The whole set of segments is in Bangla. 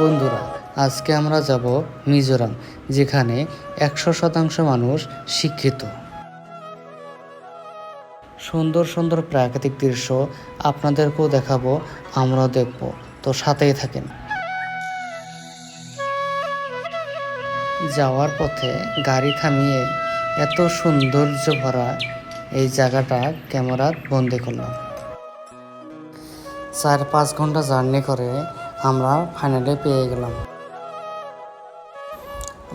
বন্ধুরা, আজকে আমরা যাব মিজোরাম, যেখানে 100% মানুষ শিক্ষিত। সুন্দর সুন্দর প্রাকৃতিক দৃশ্য আপনাদেরকেও দেখাবো, আমরাও দেখব, তো সাথেই থাকেন। যাওয়ার পথে গাড়ি থামিয়ে এত সৌন্দর্য ভরা এই জায়গাটা ক্যামেরা বন্দি করলাম। 4-5 ঘন্টা জার্নি করে আমরা ফাইনালি পেয়ে গেলাম।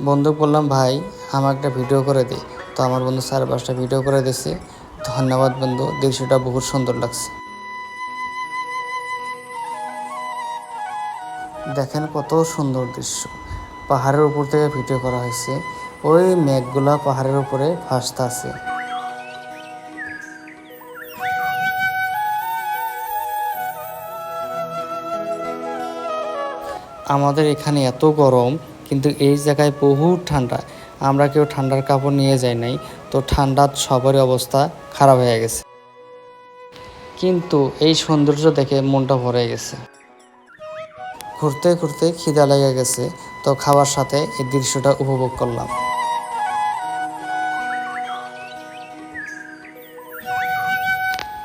বন্ধু বললাম, ভাই আমার একটা ভিডিও করে দিই। তো আমার বন্ধু 4-5টা ভিডিও করে দিয়েছে। ধন্যবাদ বন্ধু, দৃশ্যটা বহুত সুন্দর লাগছে। দেখেন কত সুন্দর দৃশ্য, পাহাড়ের উপর থেকে ভিডিও করা হয়েছে। ওই মেঘগুলা পাহাড়ের উপরে ভাসতে আছে। আমাদের এখানে এত গরম, কিন্তু এই জায়গায় বহুত ঠান্ডা। আমরা কেউ ঠান্ডার কাপড় নিয়ে যাই নাই, তো ঠান্ডার সবারই অবস্থা খারাপ হয়ে গেছে। কিন্তু এই সৌন্দর্য দেখে মনটা ভরে গেছে। ঘুরতে ঘুরতে খিদা লেগে গেছে, তো খাবার সাথে এই দৃশ্যটা উপভোগ করলাম।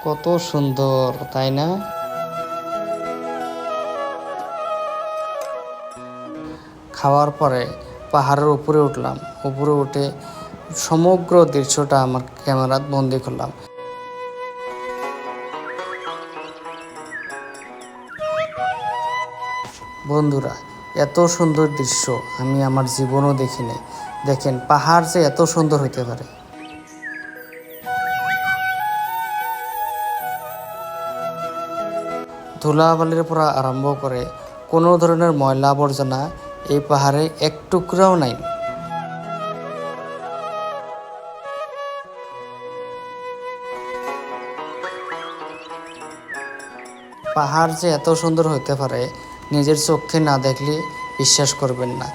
কত সুন্দর, তাই না? খাওয়ার পরে পাহাড়ের উপরে উঠলাম। উপরে উঠে সমগ্র দৃশ্যটা আমার ক্যামেরায় বন্দি করলাম। বন্ধুরা, এত সুন্দর দৃশ্য আমি আমার জীবনও দেখিনি। দেখেন পাহাড় যে এত সুন্দর হতে পারে। ধুলাবালির পর আরম্ভ করে কোনো ধরনের ময়লা আবর্জনা এই পাহাড়ে এক টুকরাও নাই। পাহাড় যে এত সুন্দর হতে পারে নিজের চোখে না দেখলে বিশ্বাস করবেন না।